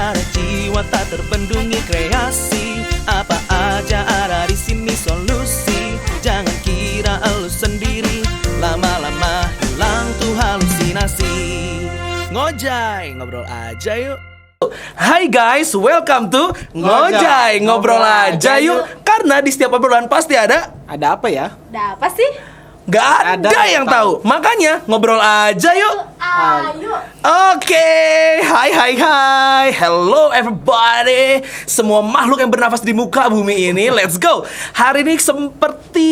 ada jiwa tak terbendungi kreasi. Apa aja ada di sini solusi. Jangan kira elu sendiri, lama-lama hilang tuh halusinasi. Ngojay, ngobrol aja yuk. Hai guys, welcome to Ngojay, ngobrol aja yuk. Karena di setiap obrolan pasti ada apa ya? Ada apa sih? Gak ada yang tahu. Makanya ngobrol aja yuk. Ayo. Oke, hai, hello everybody. Semua makhluk yang bernafas di muka bumi ini, let's go. Hari ini seperti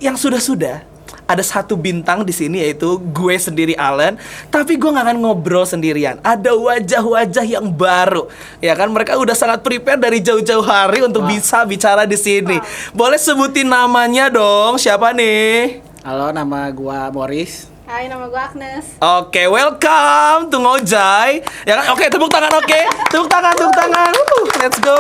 yang sudah-sudah, ada satu bintang di sini yaitu gue sendiri Allen. Tapi gue gak akan ngobrol sendirian. Ada wajah-wajah yang baru. Ya kan, mereka udah sangat prepare dari jauh-jauh hari untuk bisa bicara di sini. Boleh sebutin namanya dong? Siapa nih? Halo, nama gua Morris. Hai, nama gue Agnes. Oke, welcome to Ngojay. Ya kan? Oke, tepuk tangan, oke. Tepuk tangan. Let's go.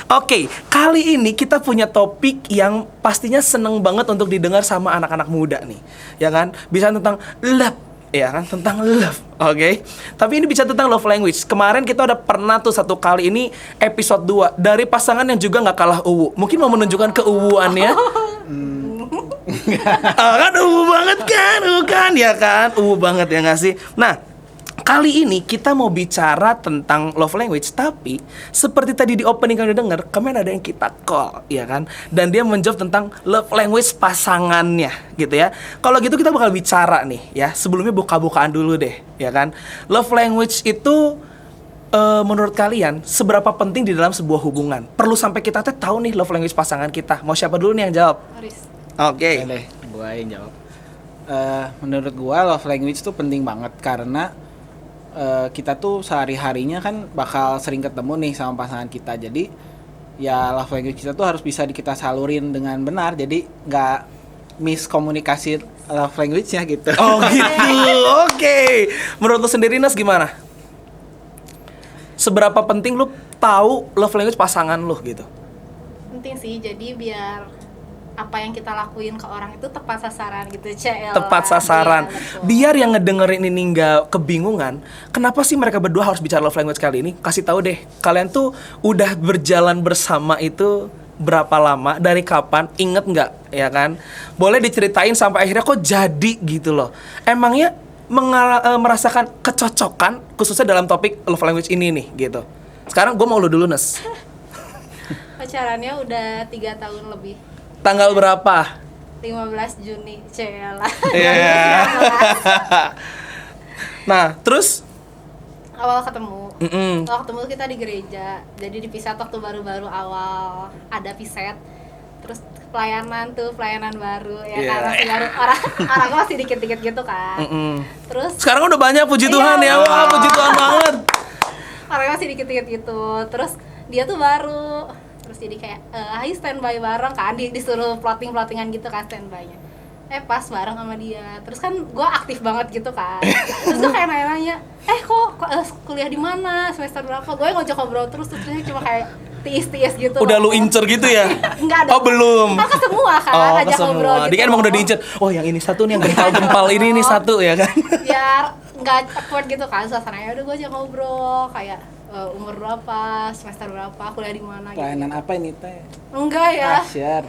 Oke, kali ini kita punya topik yang pastinya seneng banget untuk didengar sama anak-anak muda nih. Ya kan? Bisa tentang love. Ya kan? Tentang love. Oke. Tapi ini bisa tentang love language. Kemarin kita udah pernah tuh satu kali, ini episode 2 dari pasangan yang juga gak kalah uwu. Mungkin mau menunjukkan keuwuannya. Kan uwu banget kan, ya kan, uwu banget ya nggak sih. Nah, kali ini kita mau bicara tentang love language, tapi seperti tadi di opening kalian denger, kemarin ada yang kita call, ya kan, dan dia menjawab tentang love language pasangannya, gitu ya. Kalau gitu kita bakal bicara nih, ya. Sebelumnya buka-bukaan dulu deh, ya kan. Love language itu menurut kalian seberapa penting di dalam sebuah hubungan? Perlu sampai kita tahu nih love language pasangan kita. Mau siapa dulu nih yang jawab? Aris. Oke. Deh, gua yang jawab. Menurut gua love language itu penting banget karena kita tuh sehari-harinya kan bakal sering ketemu nih sama pasangan kita. Jadi ya love language kita tuh harus bisa kita salurin dengan benar. Jadi nggak miskomunikasi love language-nya gitu. Oh gitu. Oke. Menurut lu sendiri Nas gimana? Seberapa penting lu tahu love language pasangan lu gitu? Penting sih, jadi biar apa yang kita lakuin ke orang itu tepat sasaran gitu, CL. Tepat sasaran. Iya, Biar yang ngedengerin ini nggak kebingungan, kenapa sih mereka berdua harus bicara love language kali ini? Kasih tahu deh, kalian tuh udah berjalan bersama itu berapa lama? Dari kapan? Inget nggak? Ya kan? Boleh diceritain sampai akhirnya kok jadi gitu loh. Emangnya merasakan kecocokan khususnya dalam topik love language ini nih gitu. Sekarang gue mau lu dulu Nes. Pacarannya udah 3 tahun lebih. Tanggal berapa? 15 Juni, CL. Iya. Nah, terus Awal ketemu kita di gereja. Jadi dipisah waktu baru-baru awal ada piset. Terus pelayanan baru ya kan, masih baru orang masih dikit-dikit gitu kan. Terus sekarang udah banyak, puji Tuhan ya. Wah, puji Tuhan banget. orangnya masih dikit-dikit gitu. Terus dia tuh baru, terus jadi kayak ayo standby bareng kan, disuruh plottingan gitu kan standby-nya. Pas bareng sama dia, terus kan gue aktif banget gitu kan. Terus gue kayak nanya, kok kuliah di mana, semester berapa? Gue ngajak ngobrol terus cuma kayak tiis gitu. Udah lu incer gitu ya? Enggak ada. Oh belum. Kan ke semua kan, ajak ngobrol gitu. Dia kan emang udah diincer. Oh yang ini satu nih, yang gempal-gempal ini nih satu ya kan? Biar nggak awkward gitu kan suasananya. Udah gue ajak ngobrol kayak umur berapa, semester berapa, kuliah di mana gitu. Pelayanan apa ini teh? Enggak ya. Asyar.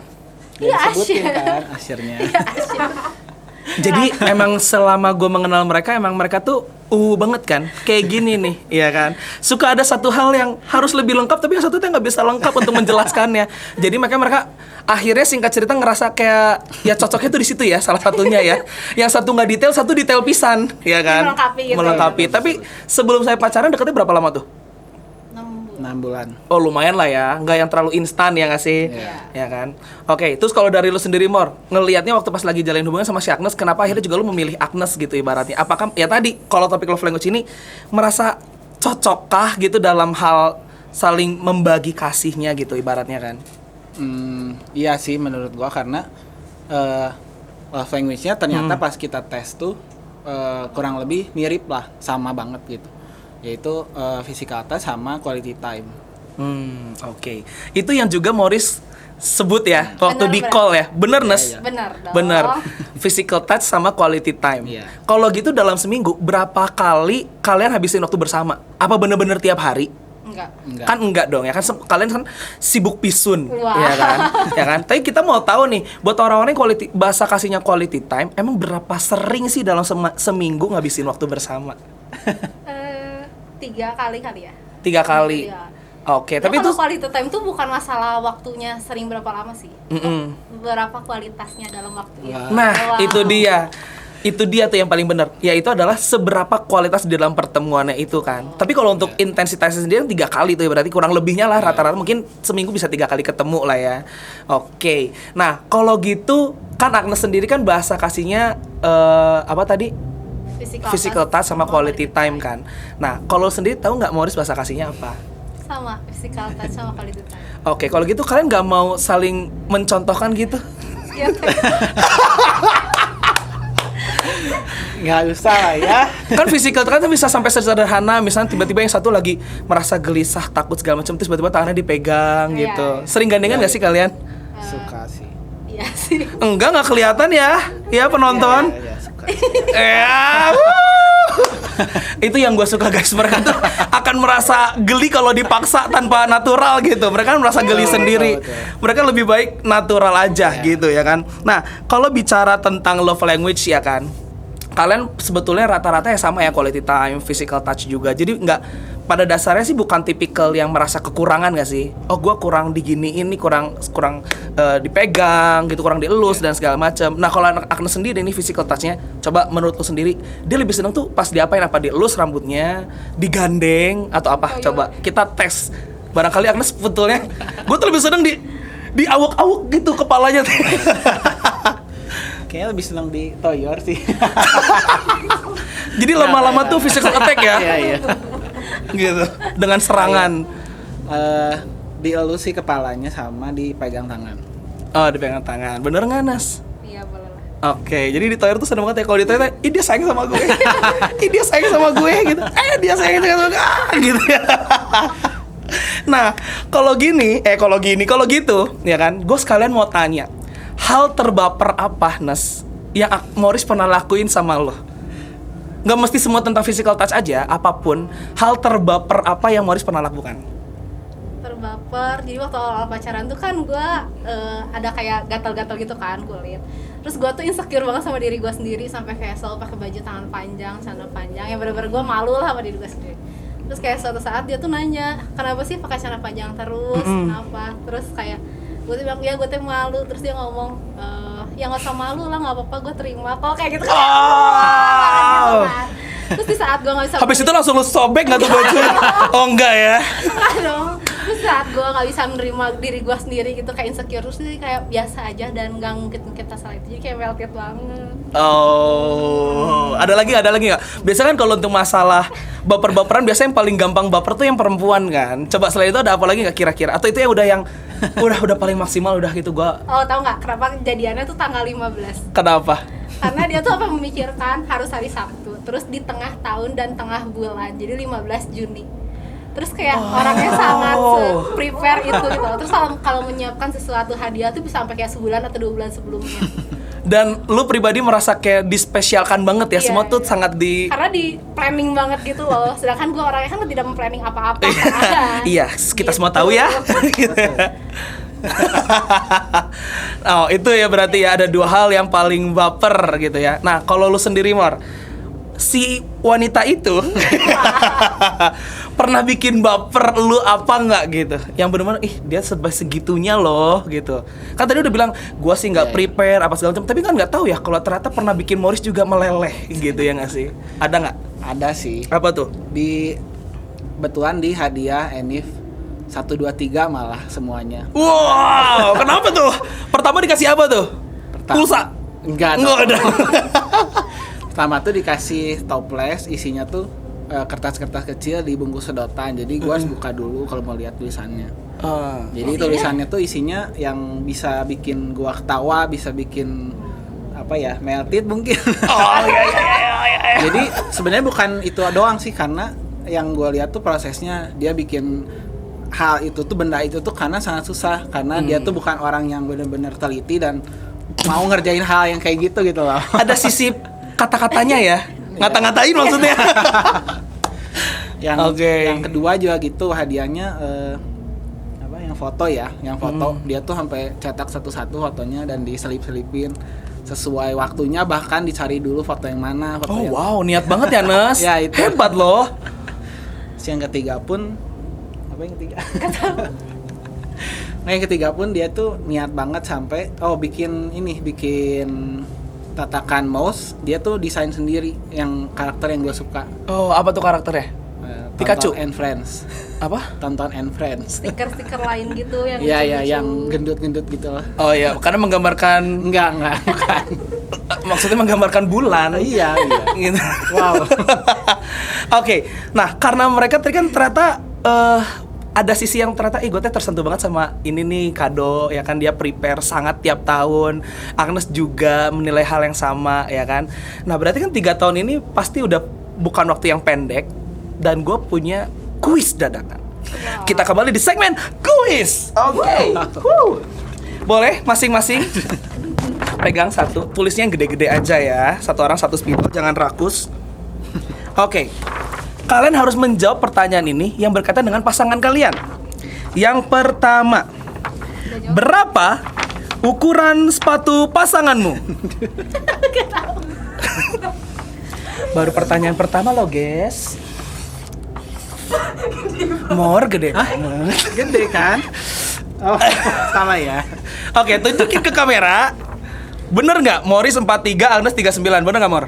Iya, Disebutin Asyar. kan asyarnya. Iya, asyik. Jadi emang selama gue mengenal mereka, emang mereka tuh banget kan, kayak gini nih, ya kan. Suka ada satu hal yang harus lebih lengkap, tapi yang satu tuh nggak bisa lengkap untuk menjelaskannya. Jadi makanya mereka akhirnya singkat cerita ngerasa kayak ya cocoknya tuh di situ ya, salah satunya ya. Yang satu nggak detail, satu detail pisan, ya kan. Melengkapi gitu. Melengkapi. Tapi sebelum saya pacaran deketnya berapa lama tuh? 6 bulan. Oh lumayan lah ya, nggak yang terlalu instan ya nggak sih? Iya. Ya kan. Oke, terus kalau dari lu sendiri Mor, ngelihatnya waktu pas lagi jalin hubungan sama si Agnes, kenapa akhirnya juga lu memilih Agnes gitu ibaratnya? Apakah ya tadi kalau topik love language ini merasa cocokkah gitu dalam hal saling membagi kasihnya gitu ibaratnya kan? Iya sih menurut gua karena love language-nya ternyata pas kita tes tuh kurang lebih mirip lah, sama banget gitu. Yaitu physical touch sama quality time. Oke. Itu yang juga Morris sebut ya waktu Bener, di call ya. Bener Nes? Iya. Bener dong. Bener. Physical touch sama quality time. Iya. Kalau gitu dalam seminggu berapa kali kalian habisin waktu bersama? Apa bener-bener tiap hari? Enggak. Kan enggak dong ya kan kalian kan sibuk pisun Wah. ya kan ya kan tapi kita mau tahu nih buat orang-orang yang bahasa kasihnya quality time emang berapa sering sih dalam seminggu ngabisin waktu bersama? 3 kali kali ya. 3 kali. Iya. Oke, tapi itu kalau quality time tuh bukan masalah waktunya sering berapa lama sih. Berapa kualitasnya dalam waktu itu. nah, Wow. itu dia tuh yang paling benar. Yaitu adalah seberapa kualitas di dalam pertemuannya itu kan. Tapi kalau untuk intensitasnya sendiri 3 kali tuh ya berarti kurang lebihnya lah rata-rata mungkin seminggu bisa 3 kali ketemu lah ya. Oke. Nah, kalau gitu kan Agnes sendiri kan bahasa kasihnya apa tadi? Physical touch sama quality time kan. Nah, kalau sendiri tahu nggak Morris bahasa kasihnya apa? Sama physical touch sama quality time. Oke, kalau gitu kalian nggak mau saling mencontohkan gitu? Ya, Nggak usah lah ya. Kan physical kan bisa sampai sederhana, misalnya tiba-tiba yang satu lagi merasa gelisah, takut segala macam, terus tiba-tiba tangannya dipegang Iya, gitu. iya. Sering gandengan nggak sih kalian? Suka sih. iya sih. Nggak kelihatan ya, ya penonton. Iya, suka. Ya, itu yang gue suka guys, mereka tuh akan merasa geli kalau dipaksa tanpa natural gitu. Mereka merasa geli sendiri. betul. Mereka lebih baik natural aja gitu ya kan. Nah, kalau bicara tentang love language ya kan, kalian sebetulnya rata-rata ya sama ya, quality time, physical touch juga. Jadi nggak, pada dasarnya sih bukan tipikal yang merasa kekurangan nggak sih? Oh, gue kurang diginiin nih, kurang dipegang gitu, kurang dielus dan segala macam. Nah, kalau anak Agnes sendiri nih physical touch-nya, coba menurut lu sendiri, dia lebih seneng tuh pas diapain? Apa dielus rambutnya, digandeng atau apa? Coba kita tes. Barangkali Agnes sebetulnya, gue tuh lebih seneng di awuk-awuk gitu kepalanya. Kayaknya lebih senang di toyor sih. Jadi lama-lama tuh physical attack ya. Iya, iya. Gitu, dengan serangan. Dielus sih kepalanya sama dipegang tangan. Oh, dipegang tangan. Bener nggak, Nas? Iya, boleh lah. Oke, jadi di toilet tuh seneng banget ya. Kalau di toilet, ih dia sayang sama gue. Ih dia sayang sama gue gitu. Dia sayang sama gue. Gitu ya. Nah, kalau gitu, ya kan? Gue sekalian mau tanya, hal terbaper apa, Nas, yang Morris pernah lakuin sama lo? Nggak mesti semua tentang physical touch aja, apapun. Hal terbaper apa yang Morris pernah lakukan? Terbaper. Jadi waktu awal pacaran tuh kan gue ada kayak gatal-gatal gitu kan kulit. Terus gue tuh insecure banget sama diri gue sendiri, sampai kayak selalu pakai baju tangan panjang, celana panjang. Yang bener-bener gue malu lah sama diri gue sendiri. Terus kayak suatu saat dia tuh nanya, kenapa sih pakai celana panjang terus? Kenapa? Terus kayak gue tuh bilang, ya gue tuh malu. Terus dia ngomong, ya nggak usah malu lah, nggak apa-apa, gue terima kok, kayak gitu kan. Gitu kan. Terus di saat gue nggak bisa Habis itu langsung lu sobek nggak tuh baju? Oh enggak ya? enggak dong. Terus saat gue nggak bisa menerima diri gue sendiri gitu, kayak insecure, terus sih kayak biasa aja dan nggak ngungkit-ngungkit masalah itu, jadi kayak melted banget. Oh, ada lagi nggak? Biasanya kan kalau untuk masalah baper-baperan, biasanya yang paling gampang baper tuh yang perempuan kan. Coba selain itu ada apa lagi nggak kira-kira? Atau itu yang udah paling maksimal udah gitu gua? Oh, tahu nggak kenapa kejadiannya tuh tanggal 15? Kenapa? Karena dia tuh apa memikirkan harus hari Sabtu, terus di tengah tahun dan tengah bulan, jadi 15 Juni. Terus kayak orangnya sangat prepare itu gitu. Terus kalau menyiapkan sesuatu hadiah tuh bisa sampai kayak sebulan atau 2 bulan sebelumnya. Dan lu pribadi merasa kayak dispesialkan banget ya, Iya, semua tuh iya. sangat di... Karena di planning banget gitu loh. Sedangkan gue orangnya kan tidak memplanning apa-apa kan. Iya, kita semua Gitu. tahu ya. Gitu ya. Oh, itu ya berarti ya ada 2 hal yang paling baper gitu ya. Nah, kalau lu sendiri, Mor, si wanita itu pernah bikin baper lu apa nggak gitu? Yang benar-benar dia serba segitunya loh gitu. Kan tadi udah bilang gua sih nggak prepare apa segala macam, tapi kan nggak tahu ya kalau ternyata pernah bikin Morris juga meleleh gitu ya nggak sih? Ada nggak? Ada sih. Apa tuh? Kebetulan di hadiah Enif 1, 2, 3 malah semuanya. Wow, kenapa tuh? Pertama dikasih apa tuh? Pulsa? Enggak Nggak ada. Pertama tuh dikasih toples, isinya tuh kertas-kertas kecil dibungkus sedotan. Jadi gua harus buka dulu kalau mau lihat tulisannya. Jadi tulisannya tuh isinya yang bisa bikin gua ketawa, bisa bikin apa ya, melted mungkin. Oh iya. Jadi sebenarnya bukan itu doang sih, karena yang gua lihat tuh prosesnya dia bikin hal itu tuh, benda itu tuh karena sangat susah, karena dia tuh bukan orang yang benar-benar teliti dan mau ngerjain hal yang kayak gitu loh. Ada sisi kata-katanya ya, ngata-ngatain maksudnya. Yang Oke. yang kedua juga gitu hadiahnya apa yang foto ya, yang foto dia tuh sampai cetak satu-satu fotonya dan diselip-selipin sesuai waktunya, bahkan dicari dulu foto yang mana, foto Oh yang wow, niat banget ya Nes. Ya, itu. Hebat loh. Terus yang ketiga pun apa yang ketiga? Nah, yang ketiga pun dia tuh niat banget sampai bikin tatakan mouse, dia tuh desain sendiri yang karakter yang gue suka. Oh, apa tuh karakternya? Pikachu? Tonton and Friends. Apa? Tonton and Friends. Stiker-stiker lain gitu yang Iya, lucu-lucu. yang gendut-gendut gitu lah. Oh iya, karena menggambarkan Enggak, bukan. maksudnya menggambarkan bulan. Iya. Gitu. Wow. Oke, nah karena mereka tadi kan ternyata ada sisi yang ternyata gue teh tersentuh banget sama ini nih kado ya kan, dia prepare sangat tiap tahun. Agnes juga menilai hal yang sama ya kan. Nah berarti kan 3 tahun ini pasti udah bukan waktu yang pendek dan gue punya kuis dadakan. Kita kembali di segmen kuis. Oke. Boleh masing-masing pegang satu, tulisnya yang gede-gede aja ya. Satu orang satu spidol, jangan rakus. Oke. Kalian harus menjawab pertanyaan ini yang berkaitan dengan pasangan kalian. Yang pertama, berapa ukuran sepatu pasanganmu? Baru pertanyaan pertama loh, guys. Mor gede banget. Gede kan? Oh, sama ya. Oke, tunjukin ke kamera. Bener nggak? Morris 43, Agnes 39. Bener nggak, Mor?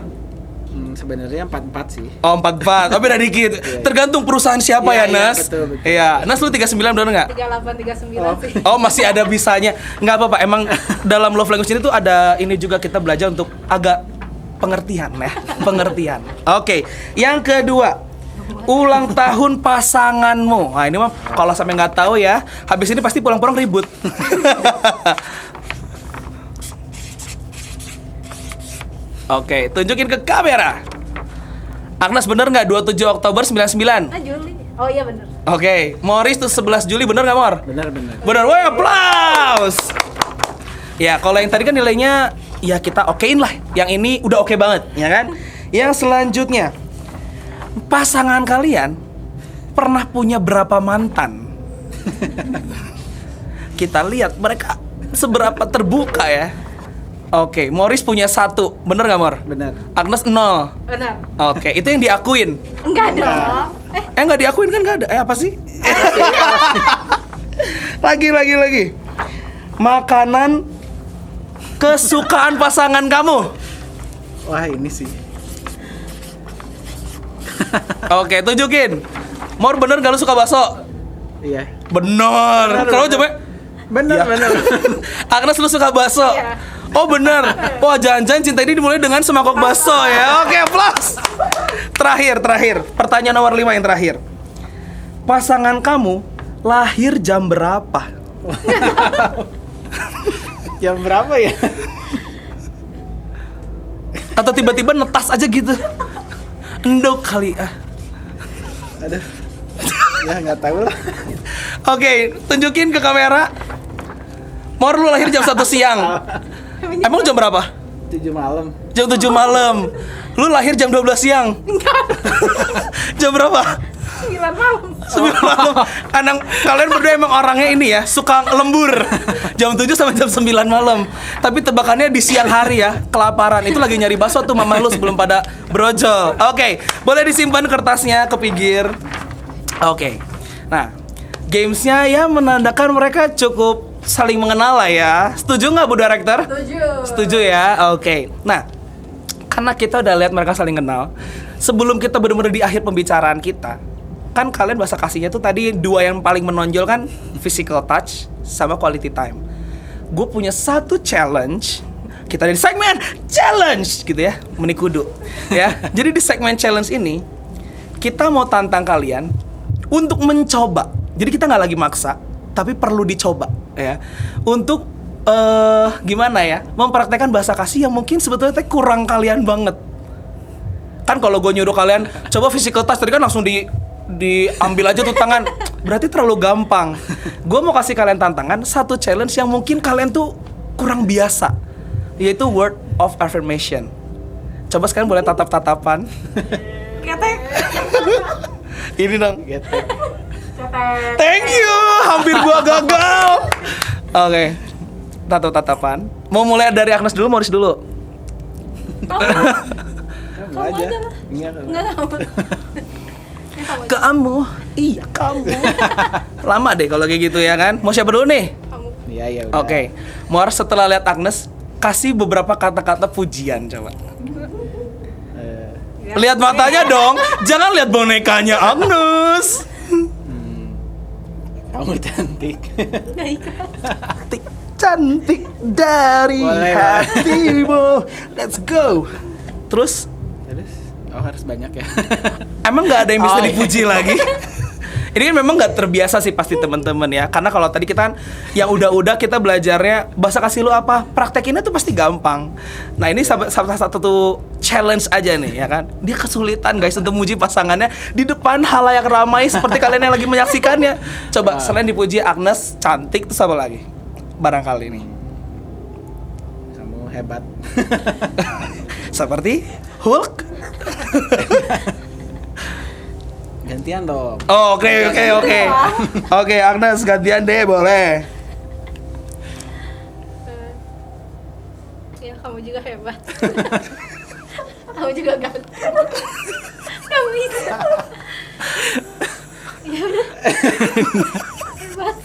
Sebenarnya 44 sih. Oh 44, oh beda dikit. Tergantung perusahaan siapa Iya, ya iya, Nas. betul. Iya, Nas lu 39 bener nggak? 38 39 sih. Oh masih ada bisanya. Nggak apa-apa, emang dalam love language ini tuh ada ini juga kita belajar untuk agak pengertian ya. Pengertian. Oke, yang kedua, ulang tahun pasanganmu. Nah ini mah kalau sampai nggak tahu ya, habis ini pasti pulang-pulang ribut. Oke, tunjukin ke kamera. Agnes bener nggak 27 Oktober 99? Juli. Oh iya bener. Oke, Morris tuh 11 Juli bener nggak Mor? Benar. Bener, woi aplaus. Ya, kalau yang tadi kan nilainya ya kita okein lah. Yang ini udah oke banget, ya kan? Yang selanjutnya, pasangan kalian pernah punya berapa mantan? Kita lihat mereka seberapa terbuka ya. Oke, Morris punya 1, bener nggak Mor? Benar. Agnes 0. Bener. Oke, itu yang diakuin. Enggak dong. Nggak diakuin kan nggak ada. Apa sih? Lagi. Makanan kesukaan pasangan kamu. Wah, ini sih. Oke, tunjukin. Mor bener gak lu suka bakso? Iya. Bener. Kalau coba. Benar. Agnes lu suka bakso? Iya. Oh bener. Wah jangan-jangan cinta ini dimulai dengan semangkok bakso ya. Oke, plus. Terakhir. Pertanyaan nomor 5 yang terakhir. Pasangan kamu lahir jam berapa? Jam berapa ya? Atau tiba-tiba netas aja gitu? Endok kali ah. Aduh. Ya nggak tahu lah. Oke, tunjukin ke kamera. Mor lu lahir jam 1 siang. Emang jam berapa? 7 malam. Jam 7 malam. Lu lahir jam 12 siang. Jam berapa? 9 malam. 9 malam. Karena kalian berdua emang orangnya ini ya, suka lembur. Jam 7 sampai jam 9 malam. Tapi tebakannya di siang hari ya, kelaparan. Itu lagi nyari bakso tuh mama lu sebelum pada brojol. Oke, boleh disimpan kertasnya ke pinggir. Oke. Nah, gamesnya ya menandakan mereka cukup saling mengenal lah ya. Setuju nggak Bu Director? Setuju ya. Oke. Nah, karena kita udah lihat mereka saling kenal, sebelum kita benar-benar di akhir pembicaraan kita, kan kalian bahasa kasihnya tuh tadi 2 yang paling menonjol kan physical touch sama quality time. Gue punya 1 challenge. Kita ada di segmen challenge gitu ya, menikudu ya. Jadi di segmen challenge ini kita mau tantang kalian untuk mencoba. Jadi kita nggak lagi maksa, tapi perlu dicoba ya. Untuk gimana ya, mempraktekkan bahasa kasih yang mungkin sebetulnya kurang kalian banget. Kan kalau gue nyuruh kalian coba physical touch tadi kan langsung diambil aja tuh tangan. Berarti terlalu gampang. Gue mau kasih kalian tantangan, 1 challenge yang mungkin kalian tuh kurang biasa, yaitu word of affirmation. Coba sekarang boleh tatap-tatapan. Ini dong. Getek. Thank you. Hampir gua gagal. Oke. Tatapan. Mau mulai dari Agnes dulu, Morris dulu. Kamu aja. lah. Iya. Enggak apa. Kamu. Iya, kamu. Lama deh kalau kayak gitu ya kan. Mau siapa dulu nih? Kamu. Iya, udah. Oke. Morris setelah lihat Agnes, kasih beberapa kata-kata pujian coba. Lihat matanya dong. Jangan lihat bonekanya Agnes. Kamu cantik. Cantik, cantik dari Boleh, hatimu. Let's go. Terus Terus, harus banyak ya. emang nggak ada yang bisa Oh, iya. dipuji lagi? Ini kan memang nggak terbiasa sih pasti teman-teman ya. Karena kalau tadi kita kan yang udah-udah kita belajarnya bahasa kasih lu apa, praktekinnya tuh pasti gampang. Nah ini salah satu tuh challenge aja nih ya kan. Dia kesulitan guys untuk muji pasangannya di depan halayak ramai seperti kalian yang lagi menyaksikannya. Coba selain dipuji Agnes cantik terus apa lagi? Barangkali nih. Kamu hebat. Seperti Hulk. Gantian dong. Oh, oke. Oke, Agnes gantian deh, boleh. Ya kamu juga hebat. Kamu juga ganteng. Kamu bisa. Ya udah. Hebat.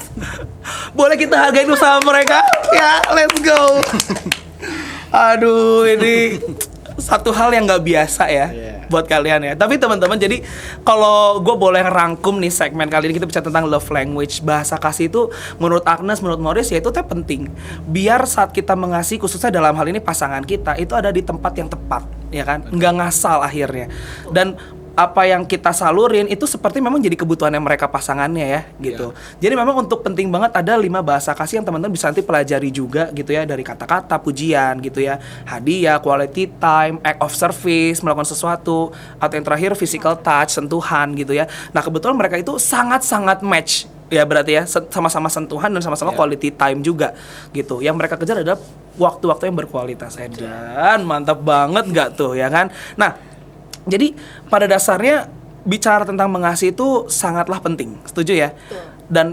Boleh kita hargain usaha mereka? Ya, let's go. Aduh, ini satu hal yang nggak biasa ya buat kalian ya. Tapi teman-teman, jadi kalau gue boleh rangkum nih segmen kali ini kita bicara tentang love language, bahasa kasih itu menurut Agnes, menurut Morris ya itu teh penting. Biar saat kita mengasihi khususnya dalam hal ini pasangan kita itu ada di tempat yang tepat, ya kan? Nggak ngasal akhirnya. Dan apa yang kita salurin itu seperti memang jadi kebutuhannya mereka pasangannya ya gitu. Jadi memang untuk penting banget ada 5 bahasa kasih yang teman-teman bisa nanti pelajari juga gitu ya, dari kata-kata pujian gitu ya, hadiah, quality time, act of service, melakukan sesuatu, atau yang terakhir physical touch, sentuhan gitu ya. Nah kebetulan mereka itu sangat-sangat match ya, berarti ya sama-sama sentuhan dan sama-sama quality time juga gitu. Yang mereka kejar adalah waktu-waktu yang berkualitas. Dan mantap banget nggak tuh ya kan. Nah jadi pada dasarnya bicara tentang mengasihi itu sangatlah penting, setuju ya? Betul. Dan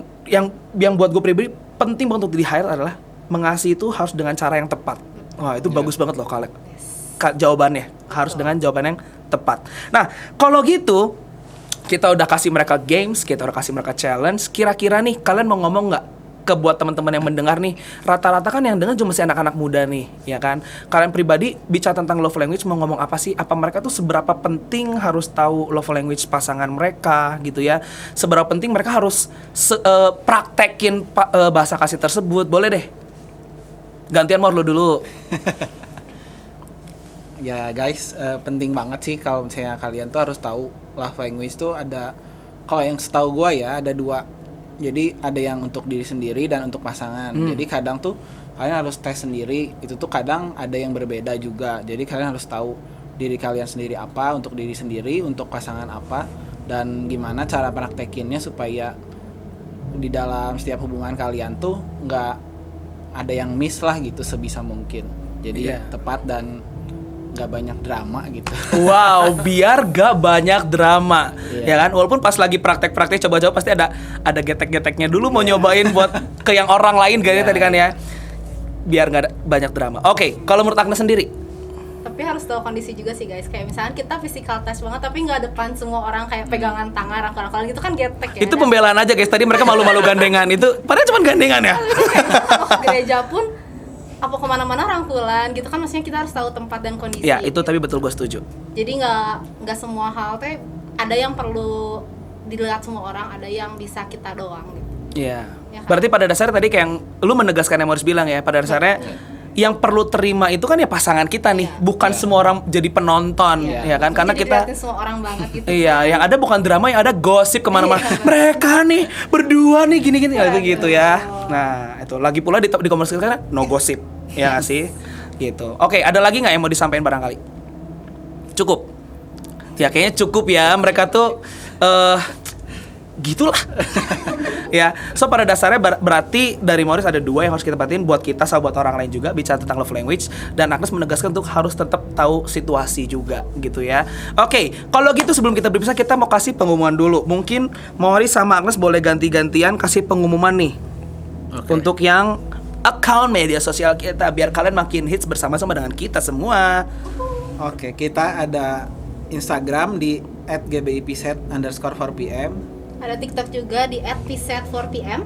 yang buat gue pribadi penting banget untuk di-highlight adalah mengasihi itu harus dengan cara yang tepat. Wah itu bagus banget loh Kaleb. Jawabannya harus dengan jawaban yang tepat. Nah kalau gitu kita udah kasih mereka games, kita udah kasih mereka challenge. Kira-kira nih kalian mau ngomong nggak ke buat teman-teman yang mendengar nih, rata-rata kan yang dengar cuma masih anak-anak muda nih, ya kan? Kalian pribadi bicara tentang love language mau ngomong apa sih? Apa mereka tuh seberapa penting harus tahu love language pasangan mereka gitu ya? Seberapa penting mereka harus praktekin bahasa kasih tersebut? Boleh deh. Gantian Mor lu dulu. Ya guys, penting banget sih kalau misalnya kalian tuh harus tahu love language tuh ada, kalau yang setahu gua ya ada 2. Jadi ada yang untuk diri sendiri dan untuk pasangan. Jadi kadang tuh kalian harus tes sendiri. Itu tuh kadang ada yang berbeda juga. Jadi kalian harus tahu diri kalian sendiri apa, untuk diri sendiri, untuk pasangan apa, dan gimana cara praktekinnya supaya di dalam setiap hubungan kalian tuh nggak ada yang miss lah gitu sebisa mungkin. Jadi tepat dan nggak banyak drama gitu. Wow, biar gak banyak drama, ya kan? Walaupun pas lagi praktek-praktek coba-coba pasti ada getek-geteknya dulu mau nyobain buat ke yang orang lain kayaknya tadi kan ya. Biar gak ada banyak drama. Oke, kalau menurut Agnes sendiri? Tapi harus tahu kondisi juga sih guys. Kayak misalkan kita physical touch banget tapi nggak depan semua orang, kayak pegangan tangan, rangkul-rangkul gitu kan getek ya. Itu pembelaan aja guys. Tadi mereka malu-malu gandengan itu. Padahal cuma gandengan ya. Kalau ke gereja pun apa kemana-mana rangkulan gitu kan, maksudnya kita harus tahu tempat dan kondisi. Ya itu tapi betul gue setuju. Jadi nggak semua hal teh ada yang perlu dilihat semua orang, ada yang bisa kita doang gitu. Iya. Ya kan? Berarti pada dasarnya tadi kayak yang lu menegaskan yang harus bilang ya, pada dasarnya yang perlu terima itu kan ya pasangan kita nih, bukan semua orang jadi penonton, ya kan? Karena Jadi kita dilihatin semua orang banget gitu. iya, yang ada bukan drama, yang ada gosip kemana-mana. Mereka nih berdua nih gini-gini gitu ya. Nah itu lagi pula di komunikasikan no gosip, ya nggak sih? Gitu. Oke, ada lagi nggak yang mau disampaikan barangkali? Cukup. Ya kayaknya cukup ya. Mereka tuh gitulah. Ya, so pada dasarnya berarti dari Morris ada dua yang harus kita perhatiin buat kita sama buat orang lain juga, bicara tentang love language. Dan Agnes menegaskan untuk harus tetap tahu situasi juga gitu ya. Oke, kalau gitu sebelum kita berpisah kita mau kasih pengumuman dulu. Mungkin Morris sama Agnes boleh ganti-gantian kasih pengumuman nih. Untuk yang account media sosial kita, biar kalian makin hits bersama-sama dengan kita semua. Oke, kita ada Instagram di @gbipset_4pm, Ada TikTok juga di @pset4pm,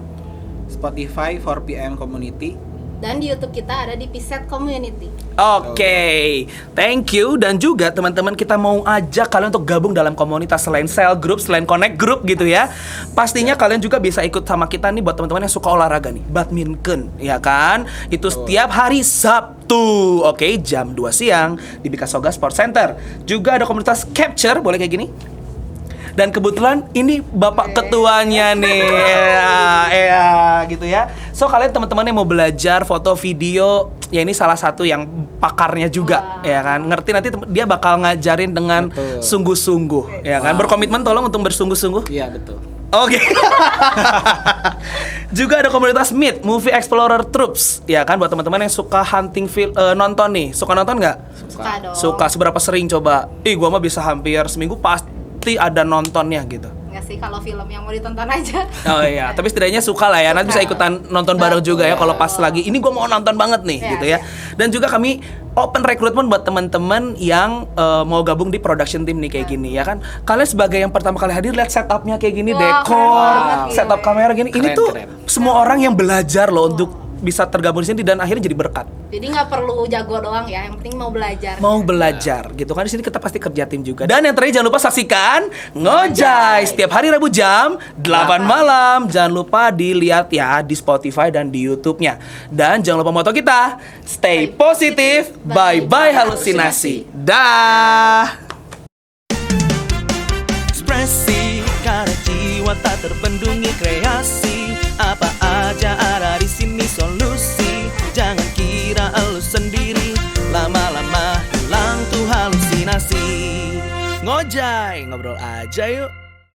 Spotify 4pm Community, dan di YouTube kita ada di Pset Community. Oke, thank you. Dan juga teman-teman, kita mau ajak kalian untuk gabung dalam komunitas selain sel group, selain connect group gitu ya. Pastinya kalian juga bisa ikut sama kita nih buat teman-teman yang suka olahraga nih, badminton, ya kan? Itu setiap hari Sabtu, oke, jam 2 siang di Bika Soga Sport Center. Juga ada komunitas capture, boleh kayak gini. Dan kebetulan ini bapak ketuanya nih, gitu ya. So kalian teman-teman yang mau belajar foto video, ya ini salah satu yang pakarnya juga, ya kan. Ngerti nanti dia bakal ngajarin dengan sungguh-sungguh, ya kan. Berkomitmen tolong untuk bersungguh-sungguh. Iya betul. Oke. Juga ada komunitas Meet Movie Explorer Troops, ya kan, buat teman-teman yang suka hunting film, nonton nih. Suka nonton nggak? Suka dong. Suka. Seberapa sering coba? Gua mah bisa hampir seminggu pasti ada nontonnya gitu. Nggak sih, kalau film yang mau ditonton aja. Oh iya, tapi setidaknya suka lah ya. Nanti bisa ikutan nonton bareng juga ya kalau pas lagi ini gue mau nonton banget nih gitu ya. Dan juga kami open recruitment buat teman-teman yang mau gabung di production team nih kayak gini ya kan. Kalian sebagai yang pertama kali hadir, lihat setupnya kayak gini, Wah, dekor, keren banget, setup gila. kamera gini. Ini Keren, tuh keren. semua orang yang belajar loh untuk bisa tergabung di sini dan akhirnya jadi berkat. Jadi nggak perlu jago doang ya, yang penting mau belajar. Mau belajar gitu kan, di sini kita pasti kerja tim juga. Dan yang terakhir, jangan lupa saksikan Ngojay setiap hari Rabu jam 8 malam. Jangan lupa dilihat ya di Spotify dan di YouTube-nya. Dan jangan lupa moto kita, stay positif, bye bye halusinasi. Dah. Ekspresi karena jiwa tak terbendungi kreasi. Apa aja ada di sini solusi. Jangan kira elu sendiri, lama-lama hilang tuh halusinasi. Ngojay, ngobrol aja yuk.